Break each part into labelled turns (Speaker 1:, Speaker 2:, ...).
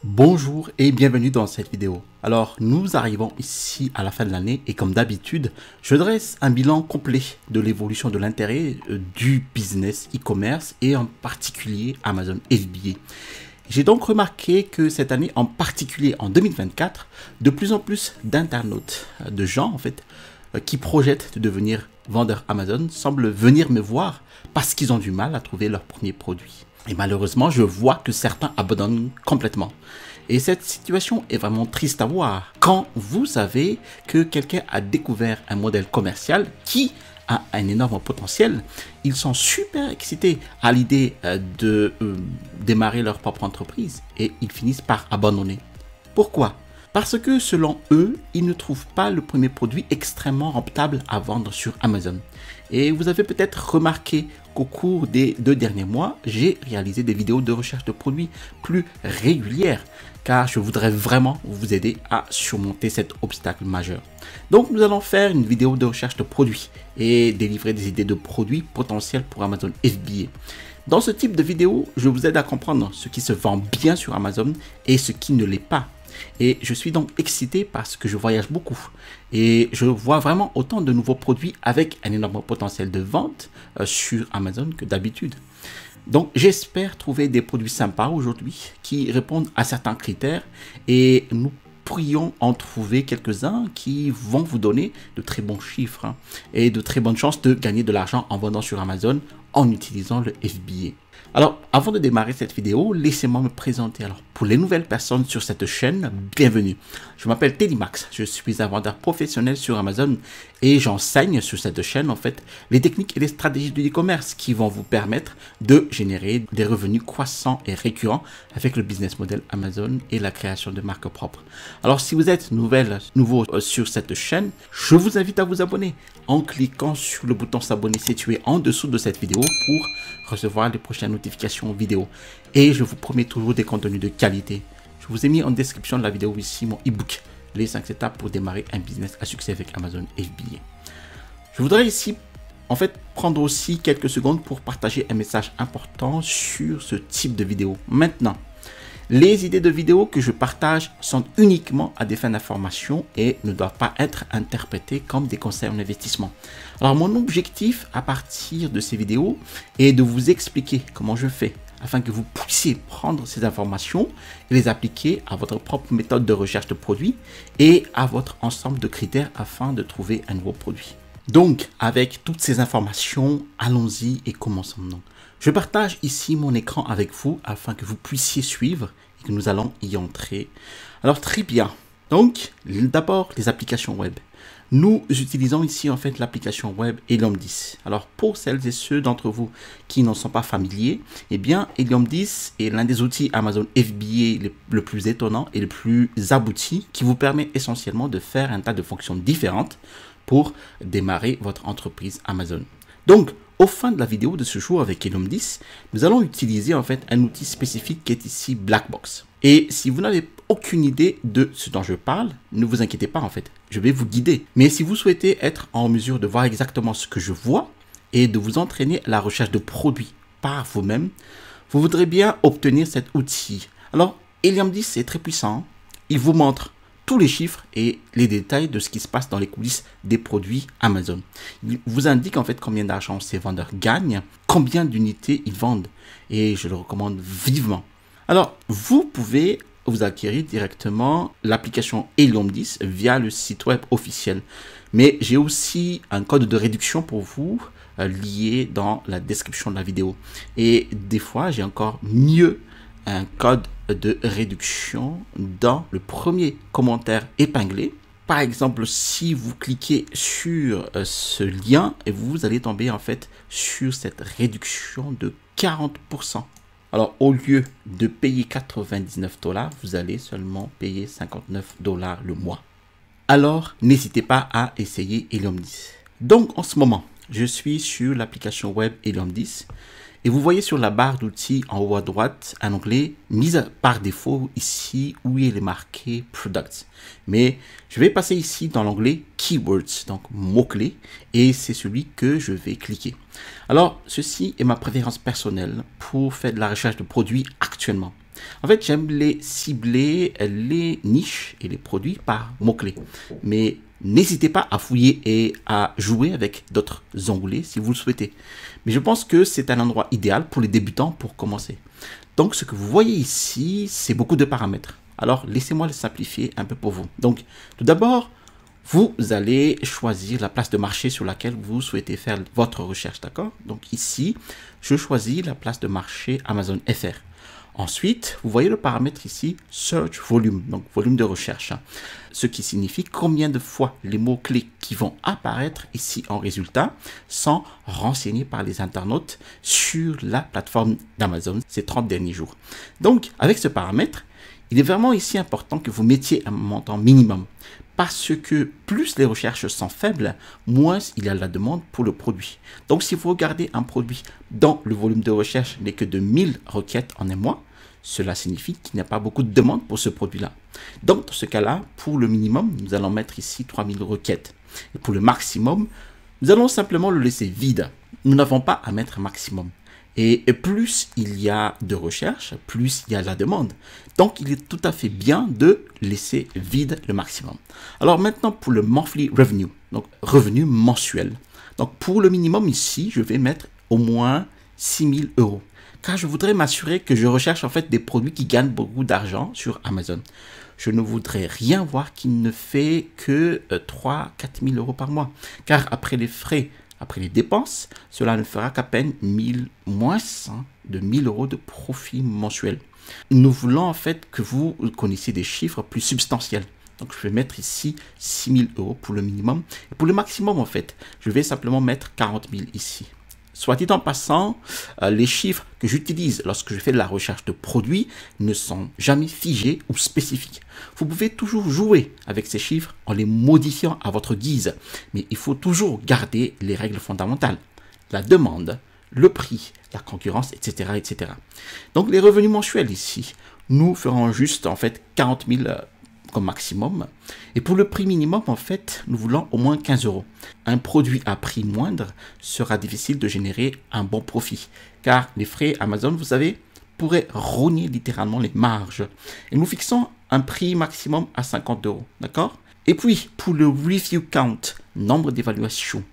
Speaker 1: Bonjour et bienvenue dans cette vidéo. Alors nous arrivons ici à la fin de l'année et comme d'habitude, je dresse un bilan complet de l'évolution de l'intérêt du business e-commerce et en particulier Amazon FBA. J'ai donc remarqué que cette année, en particulier en 2024, de plus en plus d'internautes, de gens en fait, qui projettent de devenir vendeurs Amazon semblent venir me voir parce qu'ils ont du mal à trouver leur premier produit. Et malheureusement, je vois que certains abandonnent complètement. Et cette situation est vraiment triste à voir. Quand vous savez que quelqu'un a découvert un modèle commercial qui a un énorme potentiel, ils sont super excités à l'idée de démarrer leur propre entreprise et ils finissent par abandonner. Pourquoi ? Parce que selon eux, ils ne trouvent pas le premier produit extrêmement rentable à vendre sur Amazon. Et vous avez peut-être remarqué qu'au cours des 2 derniers mois, j'ai réalisé des vidéos de recherche de produits plus régulières car je voudrais vraiment vous aider à surmonter cet obstacle majeur. Donc nous allons faire une vidéo de recherche de produits et délivrer des idées de produits potentiels pour Amazon FBA. Dans ce type de vidéo, je vous aide à comprendre ce qui se vend bien sur Amazon et ce qui ne l'est pas. Et je suis donc excité parce que je voyage beaucoup et je vois vraiment autant de nouveaux produits avec un énorme potentiel de vente sur Amazon que d'habitude. Donc j'espère trouver des produits sympas aujourd'hui qui répondent à certains critères et nous pourrions en trouver quelques-uns qui vont vous donner de très bons chiffres et de très bonnes chances de gagner de l'argent en vendant sur Amazon en utilisant le FBA. Alors, avant de démarrer cette vidéo, laissez-moi me présenter. Alors, pour les nouvelles personnes sur cette chaîne, bienvenue. Je m'appelle Teddymax, je suis un vendeur professionnel sur Amazon et j'enseigne sur cette chaîne en fait les techniques et les stratégies du e-commerce qui vont vous permettre de générer des revenus croissants et récurrents avec le business model Amazon et la création de marques propres. Alors, si vous êtes nouveau sur cette chaîne, je vous invite à vous abonner en cliquant sur le bouton s'abonner situé en dessous de cette vidéo pour recevoir les prochaines notifications vidéo. Et je vous promets toujours des contenus de qualité. Je vous ai mis en description de la vidéo ici mon e-book, les 5 étapes pour démarrer un business à succès avec Amazon FBA. Je voudrais ici en fait prendre aussi quelques secondes pour partager un message important sur ce type de vidéo. Maintenant, les idées de vidéos que je partage sont uniquement à des fins d'information et ne doivent pas être interprétées comme des conseils en investissement. Alors mon objectif à partir de ces vidéos est de vous expliquer comment je fais afin que vous puissiez prendre ces informations et les appliquer à votre propre méthode de recherche de produits et à votre ensemble de critères afin de trouver un nouveau produit. Donc, avec toutes ces informations, allons-y et commençons donc. Je partage ici mon écran avec vous afin que vous puissiez suivre et que nous allons y entrer. Alors, très bien. Donc, d'abord, les applications web. Nous utilisons ici en fait l'application web Helium 10. Alors, pour celles et ceux d'entre vous qui n'en sont pas familiers, eh bien, Helium 10 est l'un des outils Amazon FBA le plus étonnant et le plus abouti qui vous permet essentiellement de faire un tas de fonctions différentes pour démarrer votre entreprise Amazon. Donc, au fin de la vidéo de ce jour avec Helium 10, nous allons utiliser en fait un outil spécifique qui est ici Blackbox. Et si vous n'avez aucune idée de ce dont je parle, ne vous inquiétez pas en fait, je vais vous guider. Mais si vous souhaitez être en mesure de voir exactement ce que je vois et de vous entraîner à la recherche de produits par vous-même, vous voudrez bien obtenir cet outil. Alors, Helium 10 est très puissant, il vous montre tous les chiffres et les détails de ce qui se passe dans les coulisses des produits Amazon. Il vous indique en fait combien d'argent ces vendeurs gagnent, combien d'unités ils vendent et je le recommande vivement. Alors, vous pouvez vous acquérir directement l'application Helium 10 via le site web officiel. Mais j'ai aussi un code de réduction pour vous lié dans la description de la vidéo. Et des fois, j'ai encore mieux un code de réduction dans le premier commentaire épinglé. Par exemple, si vous cliquez sur ce lien, et vous allez tomber en fait sur cette réduction de 40%. Alors, au lieu de payer 99 $, vous allez seulement payer 59 $ le mois. Alors, n'hésitez pas à essayer Helium 10. Donc, en ce moment, je suis sur l'application web Helium 10. Et vous voyez sur la barre d'outils en haut à droite un onglet mis par défaut ici où il est marqué Products. Mais je vais passer ici dans l'onglet Keywords, donc mots-clés, et c'est celui que je vais cliquer. Alors, ceci est ma préférence personnelle pour faire de la recherche de produits actuellement. En fait, j'aime les cibler les niches et les produits par mots-clés. Mais n'hésitez pas à fouiller et à jouer avec d'autres onglets si vous le souhaitez. Mais je pense que c'est un endroit idéal pour les débutants pour commencer. Donc, ce que vous voyez ici, c'est beaucoup de paramètres. Alors, laissez-moi le simplifier un peu pour vous. Donc, tout d'abord, vous allez choisir la place de marché sur laquelle vous souhaitez faire votre recherche, d'accord? Donc ici, je choisis la place de marché Amazon FR. Ensuite, vous voyez le paramètre ici, Search Volume, donc volume de recherche, ce qui signifie combien de fois les mots-clés qui vont apparaître ici en résultat sont renseignés par les internautes sur la plateforme d'Amazon ces 30 derniers jours. Donc, avec ce paramètre, il est vraiment ici important que vous mettiez un montant minimum parce que plus les recherches sont faibles, moins il y a la demande pour le produit. Donc, si vous regardez un produit dont le volume de recherche n'est que de 1000 requêtes en un mois, cela signifie qu'il n'y a pas beaucoup de demande pour ce produit-là. Donc, dans ce cas-là, pour le minimum, nous allons mettre ici 3000 requêtes. Et pour le maximum, nous allons simplement le laisser vide. Nous n'avons pas à mettre maximum. Et plus il y a de recherches, plus il y a de la demande. Donc, il est tout à fait bien de laisser vide le maximum. Alors maintenant, pour le monthly revenue, donc revenu mensuel. Donc, pour le minimum ici, je vais mettre au moins 6000 €. Car je voudrais m'assurer que je recherche en fait des produits qui gagnent beaucoup d'argent sur Amazon. Je ne voudrais rien voir qui ne fait que 3-4 000 € par mois. Car après les frais, après les dépenses, cela ne fera qu'à peine 1000 moins 100 de 1000 € de profit mensuel. Nous voulons en fait que vous connaissiez des chiffres plus substantiels. Donc, je vais mettre ici 6000 € pour le minimum. Et pour le maximum, en fait, je vais simplement mettre 40 000 ici. Soit dit en passant, les chiffres que j'utilise lorsque je fais de la recherche de produits ne sont jamais figés ou spécifiques. Vous pouvez toujours jouer avec ces chiffres en les modifiant à votre guise, mais il faut toujours garder les règles fondamentales. La demande, le prix, la concurrence, etc., etc. Donc, les revenus mensuels ici, nous ferons juste en fait 40 000 comme maximum. Et pour le prix minimum, en fait, nous voulons au moins 15 €. Un produit à prix moindre sera difficile de générer un bon profit, car les frais Amazon, vous savez, pourraient rogner littéralement les marges. Et nous fixons un prix maximum à 50 €, d'accord? Et puis, pour le review count, nombre d'évaluations,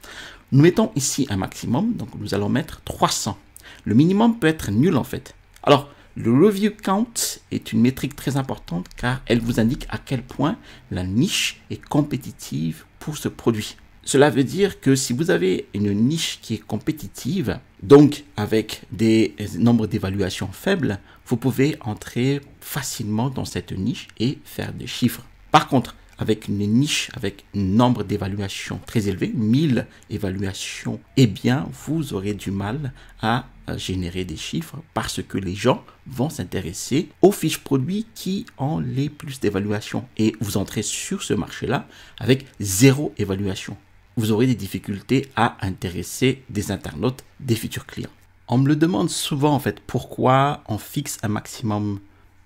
Speaker 1: nous mettons ici un maximum, donc nous allons mettre 300. Le minimum peut être nul en fait. Alors, le review count est une métrique très importante car elle vous indique à quel point la niche est compétitive pour ce produit. Cela veut dire que si vous avez une niche qui est compétitive, donc avec des nombres d'évaluations faibles, vous pouvez entrer facilement dans cette niche et faire des chiffres. Par contre, avec une niche, avec un nombre d'évaluations très élevé, 1000 évaluations, eh bien, vous aurez du mal à générer des chiffres parce que les gens vont s'intéresser aux fiches produits qui ont les plus d'évaluations. Et vous entrez sur ce marché-là avec 0 évaluation. Vous aurez des difficultés à intéresser des internautes, des futurs clients. On me le demande souvent, en fait, pourquoi on fixe un maximum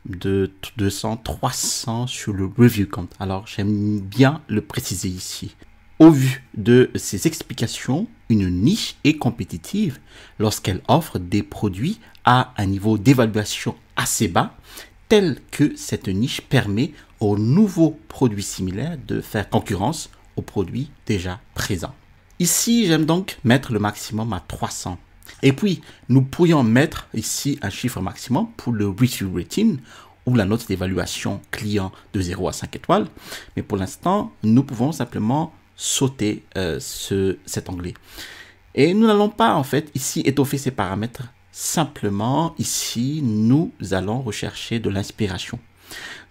Speaker 1: de 200, 300 sur le review count. Alors, j'aime bien le préciser ici. Au vu de ces explications, une niche est compétitive lorsqu'elle offre des produits à un niveau d'évaluation assez bas, tel que cette niche permet aux nouveaux produits similaires de faire concurrence aux produits déjà présents. Ici, j'aime donc mettre le maximum à 300. Et puis, nous pourrions mettre ici un chiffre maximum pour le review rating ou la note d'évaluation client de 0 à 5 étoiles. Mais pour l'instant, nous pouvons simplement sauter cet onglet. Et nous n'allons pas en fait ici étoffer ces paramètres. Simplement, ici, nous allons rechercher de l'inspiration.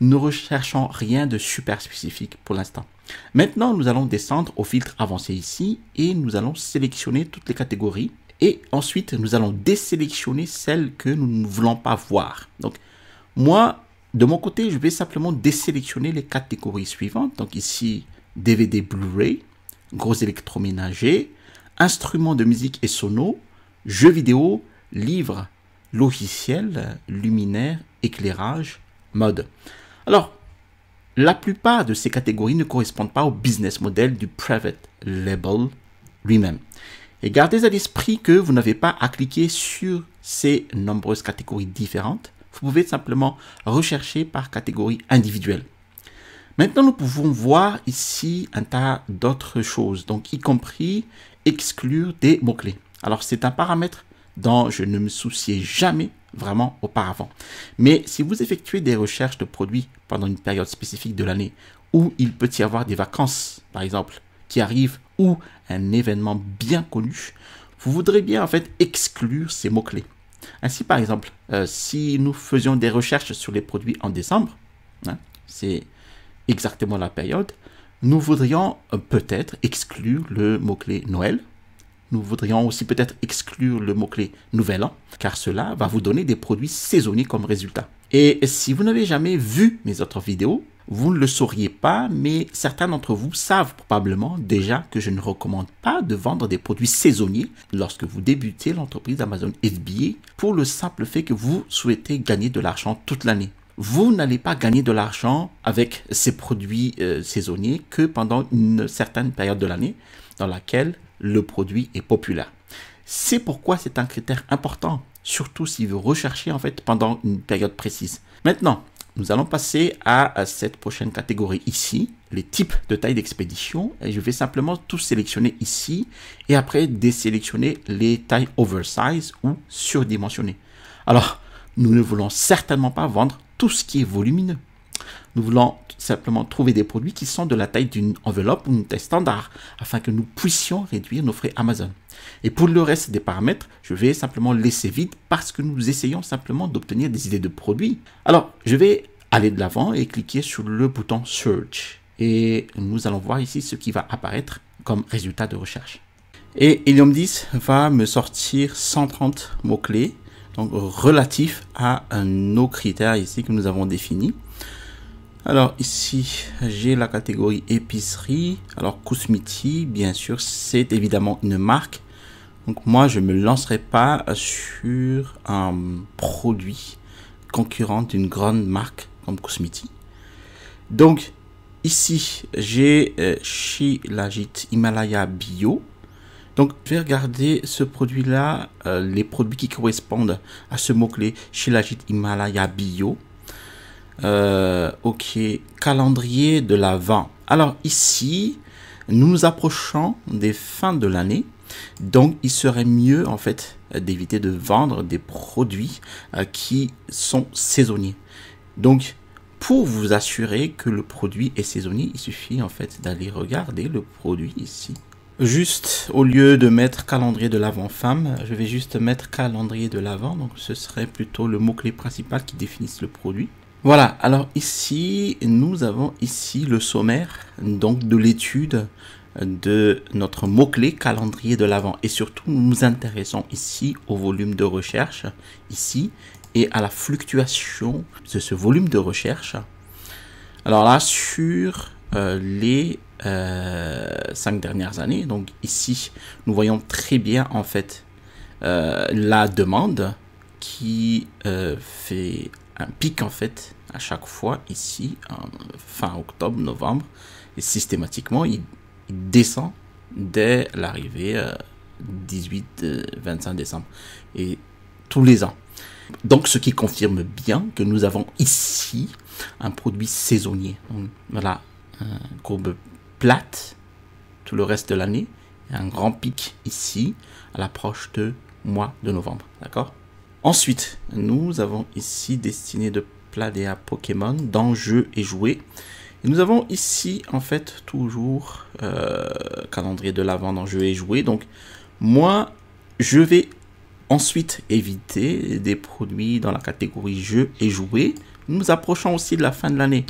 Speaker 1: Nous ne recherchons rien de super spécifique pour l'instant. Maintenant, nous allons descendre au filtre avancé ici et nous allons sélectionner toutes les catégories. Et ensuite, nous allons désélectionner celles que nous ne voulons pas voir. Donc, moi, de mon côté, je vais simplement désélectionner les catégories suivantes. Donc ici, DVD Blu-ray, gros électroménager, instruments de musique et sono, jeux vidéo, livres, logiciels, luminaires, éclairage, mode. Alors, la plupart de ces catégories ne correspondent pas au business model du private label lui-même. Et gardez à l'esprit que vous n'avez pas à cliquer sur ces nombreuses catégories différentes vous pouvez simplement rechercher par catégorie individuelle. Maintenant, nous pouvons voir ici un tas d'autres choses, donc y compris exclure des mots-clés. Alors, c'est un paramètre dont je ne me souciais jamais vraiment auparavant. Mais si vous effectuez des recherches de produits pendant une période spécifique de l'année où il peut y avoir des vacances, par exemple, qui arrivent ou un événement bien connu, vous voudrez bien en fait exclure ces mots-clés. Ainsi, par exemple, si nous faisions des recherches sur les produits en décembre, hein, c'est exactement la période, nous voudrions peut-être exclure le mot-clé Noël. Nous voudrions aussi peut-être exclure le mot-clé Nouvel An, car cela va vous donner des produits saisonniers comme résultat. Et si vous n'avez jamais vu mes autres vidéos, vous ne le sauriez pas, mais certains d'entre vous savent probablement déjà que je ne recommande pas de vendre des produits saisonniers lorsque vous débutez l'entreprise Amazon FBA pour le simple fait que vous souhaitez gagner de l'argent toute l'année. Vous n'allez pas gagner de l'argent avec ces produits saisonniers que pendant une certaine période de l'année dans laquelle le produit est populaire. C'est pourquoi c'est un critère important, surtout si vous recherchez en fait pendant une période précise. Maintenant, nous allons passer à cette prochaine catégorie ici, les types de taille d'expédition. Et je vais simplement tout sélectionner ici et après désélectionner les tailles oversize ou surdimensionnées. Alors, nous ne voulons certainement pas vendre tout ce qui est volumineux. Nous voulons simplement trouver des produits qui sont de la taille d'une enveloppe ou une taille standard afin que nous puissions réduire nos frais Amazon. Et pour le reste des paramètres, je vais simplement laisser vide parce que nous essayons simplement d'obtenir des idées de produits. Alors, je vais aller de l'avant et cliquer sur le bouton Search. Et nous allons voir ici ce qui va apparaître comme résultat de recherche. Et Helium 10 va me sortir 130 mots-clés, donc relatifs à nos critères ici que nous avons définis. Alors ici, j'ai la catégorie épicerie. Alors Kousmiti, bien sûr, c'est évidemment une marque. Donc moi, je ne me lancerai pas sur un produit concurrent d'une grande marque comme Kousmiti. Donc ici, j'ai Shilajit Himalaya Bio. Donc, je vais regarder ce produit-là, les produits qui correspondent à ce mot-clé Shilajit Himalaya Bio. Ok, calendrier de l'Avent. Alors ici, nous nous approchons des fins de l'année. Donc, il serait mieux en fait d'éviter de vendre des produits qui sont saisonniers. Donc, pour vous assurer que le produit est saisonnier, il suffit en fait d'aller regarder le produit ici. Juste, au lieu de mettre calendrier de l'Avent femme, je vais juste mettre calendrier de l'Avent. Donc, ce serait plutôt le mot-clé principal qui définisse le produit. Voilà, alors ici, nous avons ici le sommaire donc de l'étude de notre mot-clé calendrier de l'Avent. Et surtout, nous nous intéressons ici au volume de recherche, ici, et à la fluctuation de ce volume de recherche. Alors là, sur les 5 dernières années, donc ici, nous voyons très bien en fait la demande qui fait un pic en fait à chaque fois ici fin octobre, novembre, et systématiquement il descend dès l'arrivée 18-25 décembre et tous les ans. Donc ce qui confirme bien que nous avons ici un produit saisonnier. Donc, voilà, courbe plate tout le reste de l'année et un grand pic ici à l'approche de mois de novembre, d'accord. Ensuite, nous avons ici destiné de Pladea Pokémon dans jeux et jouets. Et nous avons ici, en fait, toujours calendrier de l'Avent dans jeux et jouets. Donc, moi, je vais ensuite éviter des produits dans la catégorie jeux et jouets. Nous approchons aussi de la fin de l'année.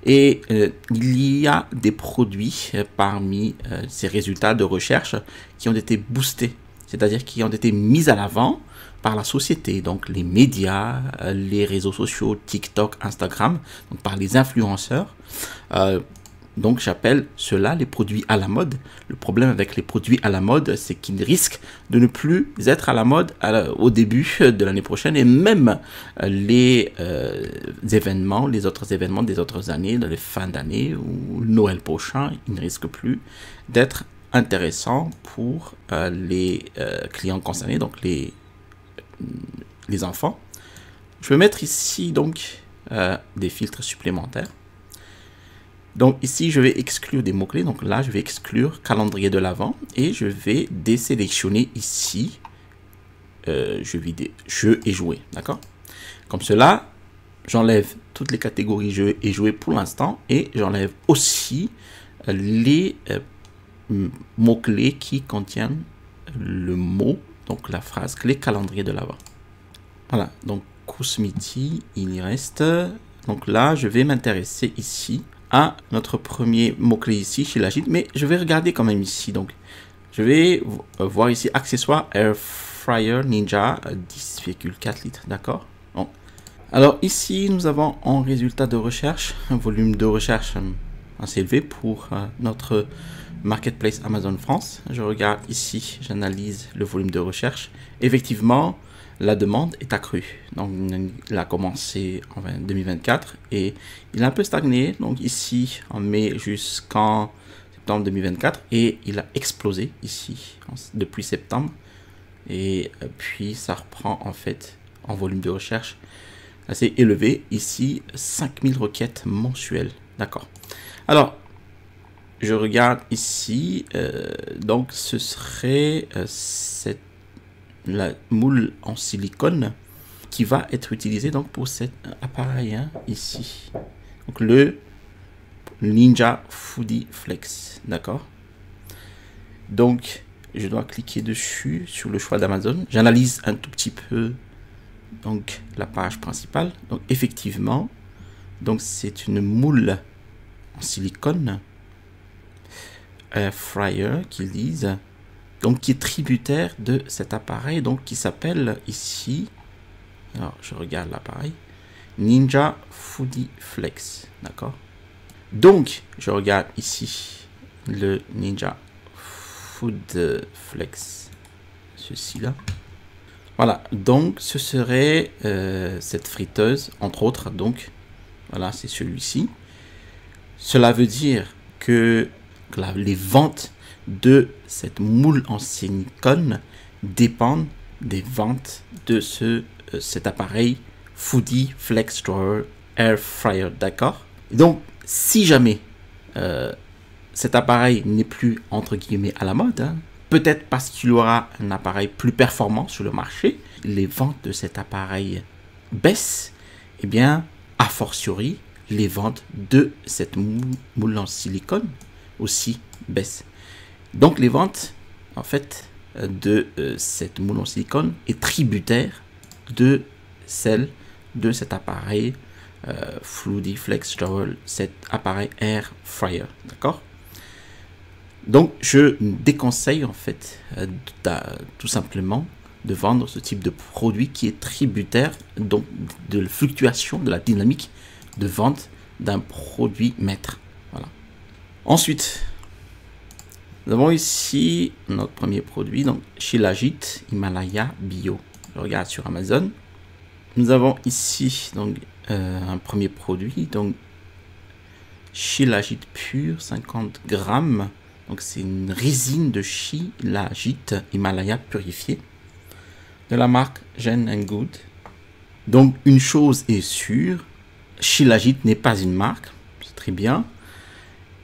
Speaker 1: Et il y a des produits parmi ces résultats de recherche qui ont été boostés. C'est-à-dire qui ont été mis à l'avant par la société, donc les médias, les réseaux sociaux, TikTok, Instagram, donc par les influenceurs. Donc j'appelle cela les produits à la mode. Le problème avec les produits à la mode, c'est qu'ils risquent de ne plus être à la mode au début de l'année prochaine, et même les événements, les autres événements des autres années, dans les fins d'année ou Noël prochain, ils ne risquent plus d'être intéressants pour les clients concernés, donc les enfants. Je vais mettre ici donc des filtres supplémentaires. Donc ici, je vais exclure des mots-clés. Donc là, je vais exclure calendrier de l'Avent et je vais désélectionner ici jeux et jouets. D'accord? Comme cela, j'enlève toutes les catégories jeux et jouets pour l'instant et j'enlève aussi les mots-clés qui contiennent le mot, donc la phrase clé calendrier de l'Avent. Voilà, donc Kousmiti, il y reste. Donc là, je vais m'intéresser ici à notre premier mot-clé ici, Shilajit, mais je vais regarder quand même ici. Donc, je vais voir ici accessoires Air Fryer Ninja 10,4 litres, d'accord? Bon. Alors ici, nous avons en résultat de recherche un volume de recherche assez élevé pour notre Marketplace Amazon France. Je regarde ici, j'analyse le volume de recherche. Effectivement, la demande est accrue. Donc, il a commencé en 2024 et il a un peu stagné. Donc, ici, en mai jusqu'en septembre 2024 et il a explosé ici depuis septembre. Et puis, ça reprend en fait en volume de recherche assez élevé. Ici, 5000 requêtes mensuelles. D'accord. Alors, je regarde ici. Donc, ce serait la moule en silicone qui va être utilisée donc pour cet appareil hein, ici. Donc, le Ninja Foodie Flex. D'accord. Donc, je dois cliquer dessus sur le choix d'Amazon. J'analyse un tout petit peu donc la page principale. Donc effectivement, donc c'est une moule en silicone air fryer qu'ils disent, donc qui est tributaire de cet appareil, donc qui s'appelle ici, alors je regarde l'appareil, Ninja Foodie Flex, d'accord. Donc je regarde ici le Ninja Food Flex, ceci là. Voilà, donc ce serait cette friteuse, entre autres, donc voilà, c'est celui-ci. Cela veut dire que les ventes de cette moule en silicone dépendent des ventes de cet appareil Foodie Flex Drawer Air Fryer, d'accord? Donc, si jamais cet appareil n'est plus, entre guillemets, à la mode, hein, peut-être parce qu'il y aura un appareil plus performant sur le marché, les ventes de cet appareil baissent, et bien, a fortiori, les ventes de cette moule en silicone aussi baissent. Donc, les ventes, en fait, de cette moule en silicone est tributaire de celle de cet appareil Foodie Flex Drawer, cet appareil Air Fryer, d'accord? Donc, je déconseille en fait tout simplement de vendre ce type de produit qui est tributaire donc de la fluctuation de la dynamique de vente d'un produit maître. Voilà. Ensuite, nous avons ici notre premier produit, donc Shilajit Himalaya Bio. Je regarde sur Amazon. Nous avons ici donc un premier produit, donc Shilajit pur, 50 grammes. Donc c'est une résine de Shilajit Himalaya purifiée de la marque Gen & Good. Donc une chose est sûre, Shilajit n'est pas une marque, c'est très bien.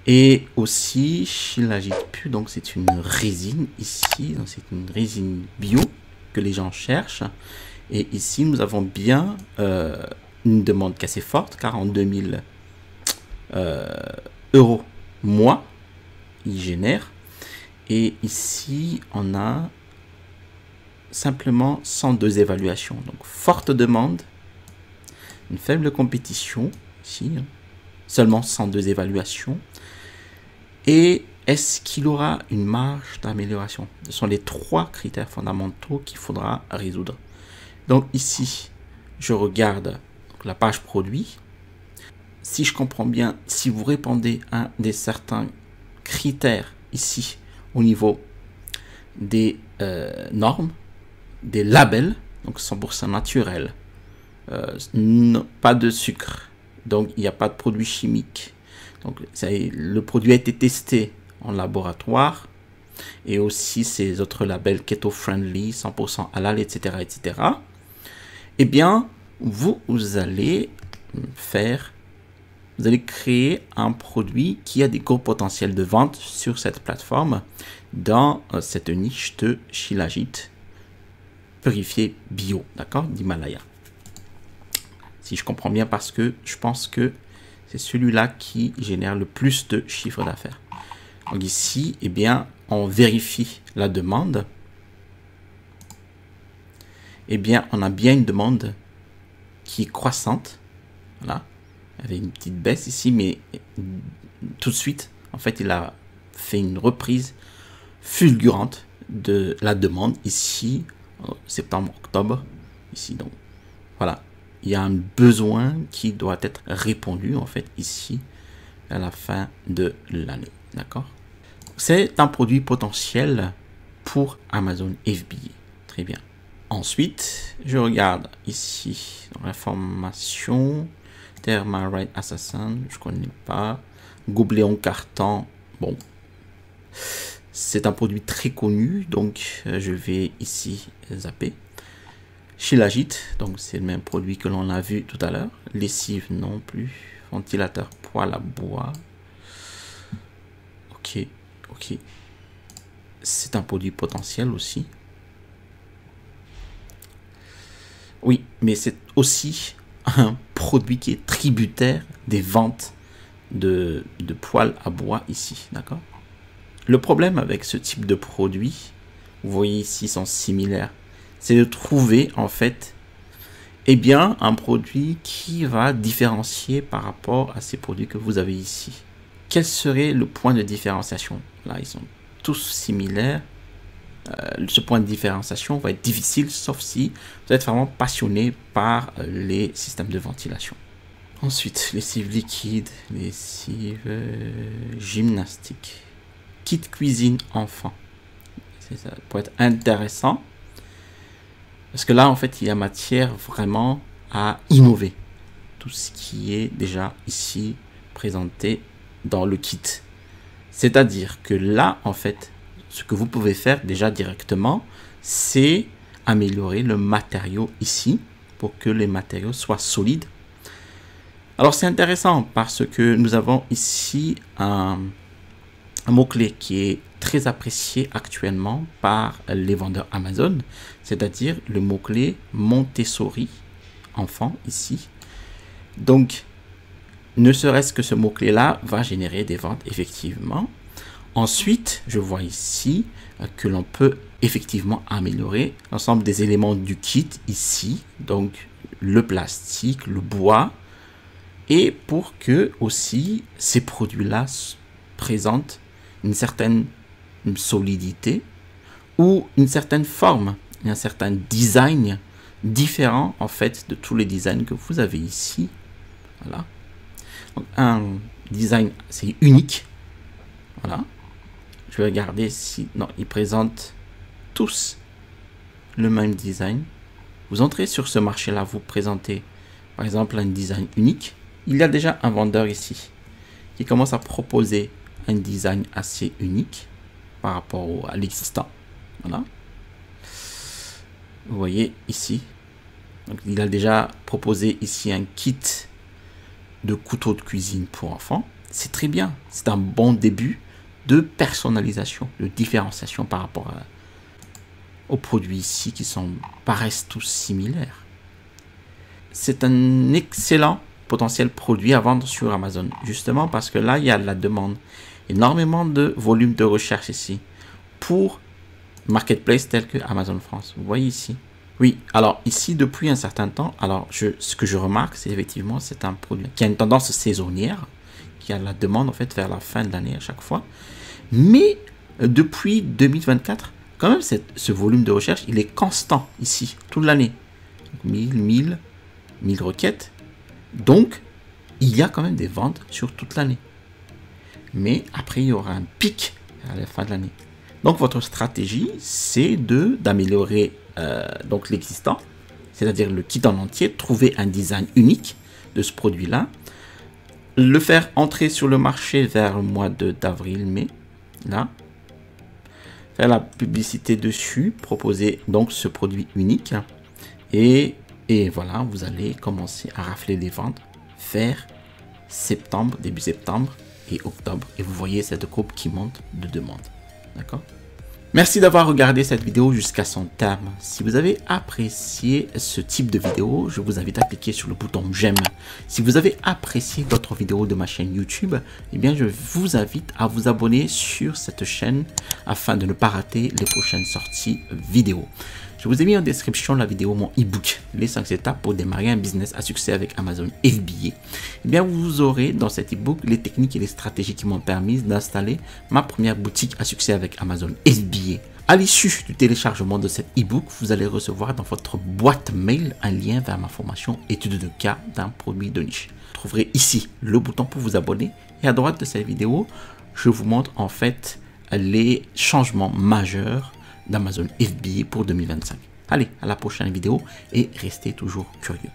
Speaker 1: Et aussi Shilajit pur, donc c'est une résine ici, donc c'est une résine bio que les gens cherchent. Et ici nous avons bien une demande assez forte, 42 000 euros mois. Il génère. Et ici, on a simplement 102 évaluations. Donc, forte demande, une faible compétition, ici, hein, seulement 102 évaluations. Et est-ce qu'il aura une marge d'amélioration? Ce sont les 3 critères fondamentaux qu'il faudra résoudre. Donc, ici, je regarde la page produit. Si je comprends bien, si vous répondez à certains critères ici au niveau des normes, des labels, donc 100% naturel, pas de sucre, donc il n'y a pas de produits chimiques, donc le produit a été testé en laboratoire, et aussi ces autres labels keto friendly, 100% halal, etc., etc. Eh bien, vous allez créer un produit qui a des gros potentiels de vente sur cette plateforme dans cette niche de Shilajit purifié bio, d'accord, d'Himalaya. Si je comprends bien, parce que je pense que c'est celui-là qui génère le plus de chiffre d'affaires. Donc ici, eh bien, on vérifie la demande. Eh bien, on a bien une demande qui est croissante. Voilà. Il y avait une petite baisse ici, mais tout de suite, en fait, il a fait une reprise fulgurante de la demande ici, septembre-octobre, ici. Donc, voilà. Il y a un besoin qui doit être répondu, en fait, ici, à la fin de l'année. D'accord? C'est un produit potentiel pour Amazon FBA. Très bien. Ensuite, je regarde ici dans l'information. Thermarite Assassin, je connais pas. Gobléon Carton, bon. C'est un produit très connu, donc je vais ici zapper. Shilajit, donc c'est le même produit que l'on a vu tout à l'heure. Lessive non plus. Ventilateur poêle à bois. Ok, ok. C'est un produit potentiel aussi. Oui, mais c'est aussi un produit qui est tributaire des ventes de poêles à bois ici, d'accord? Le problème avec ce type de produit, vous voyez ici, sont similaires, c'est de trouver en fait, eh bien, un produit qui va différencier par rapport à ces produits que vous avez ici. Quel serait le point de différenciation? Là, ils sont tous similaires. Ce point de différenciation va être difficile, sauf si vous êtes vraiment passionné par les systèmes de ventilation. Ensuite, lessive liquide, lessive gymnastique, kit cuisine enfant. Ça peut être intéressant parce que là, en fait, il y a matière vraiment à innover. Tout ce qui est déjà ici présenté dans le kit. C'est-à-dire que là, en fait, ce que vous pouvez faire déjà directement, c'est améliorer le matériau ici pour que les matériaux soient solides. Alors, c'est intéressant parce que nous avons ici un mot-clé qui est très apprécié actuellement par les vendeurs Amazon, c'est-à-dire le mot-clé Montessori, enfant, ici. Donc, ne serait-ce que ce mot-clé-là va générer des ventes, effectivement. Ensuite, je vois ici que l'on peut effectivement améliorer l'ensemble des éléments du kit ici, donc le plastique, le bois, et pour que aussi ces produits-là présentent une certaine solidité ou une certaine forme, un certain design différent en fait de tous les designs que vous avez ici. Voilà. Donc, un design, c'est unique. Voilà. Je vais regarder si... Non, ils présentent tous le même design. Vous entrez sur ce marché-là, vous présentez par exemple un design unique. Il y a déjà un vendeur ici qui commence à proposer un design assez unique par rapport à l'existant. Voilà. Vous voyez ici. Donc, il a déjà proposé ici un kit de couteau de cuisine pour enfants. C'est très bien. C'est un bon début de personnalisation, de différenciation par rapport aux produits ici qui paraissent tous similaires. C'est un excellent potentiel produit à vendre sur Amazon, justement parce que là, il y a de la demande. Énormément de volume de recherche ici pour marketplace tel que Amazon France. Vous voyez ici. Oui, alors ici, depuis un certain temps, alors ce que je remarque, c'est effectivement, c'est un produit qui a une tendance saisonnière, qui a la demande en fait vers la fin de l'année à chaque fois. Mais depuis 2024, quand même, ce volume de recherche, il est constant ici, toute l'année. 1000 requêtes. Donc, il y a quand même des ventes sur toute l'année. Mais après, il y aura un pic à la fin de l'année. Donc, votre stratégie, c'est d'améliorer donc l'existant, c'est-à-dire le kit en entier, trouver un design unique de ce produit-là, le faire entrer sur le marché vers le mois d'avril-mai, là, faire la publicité dessus, proposer donc ce produit unique et Et voilà, vous allez commencer à rafler les ventes vers septembre, début septembre et octobre. Et vous voyez cette courbe qui monte de demande. D'accord? Merci d'avoir regardé cette vidéo jusqu'à son terme. Si vous avez apprécié ce type de vidéo, je vous invite à cliquer sur le bouton j'aime. Si vous avez apprécié d'autres vidéos de ma chaîne YouTube, eh bien je vous invite à vous abonner sur cette chaîne afin de ne pas rater les prochaines sorties vidéo. Je vous ai mis en description la vidéo mon e-book, les 5 étapes pour démarrer un business à succès avec Amazon FBA. Eh bien, vous aurez dans cet e-book les techniques et les stratégies qui m'ont permis d'installer ma première boutique à succès avec Amazon FBA. À l'issue du téléchargement de cet e-book, vous allez recevoir dans votre boîte mail un lien vers ma formation étude de cas d'un produit de niche. Vous trouverez ici le bouton pour vous abonner et à droite de cette vidéo, je vous montre en fait les changements majeurs d'Amazon FBA pour 2025. Allez, à la prochaine vidéo et restez toujours curieux.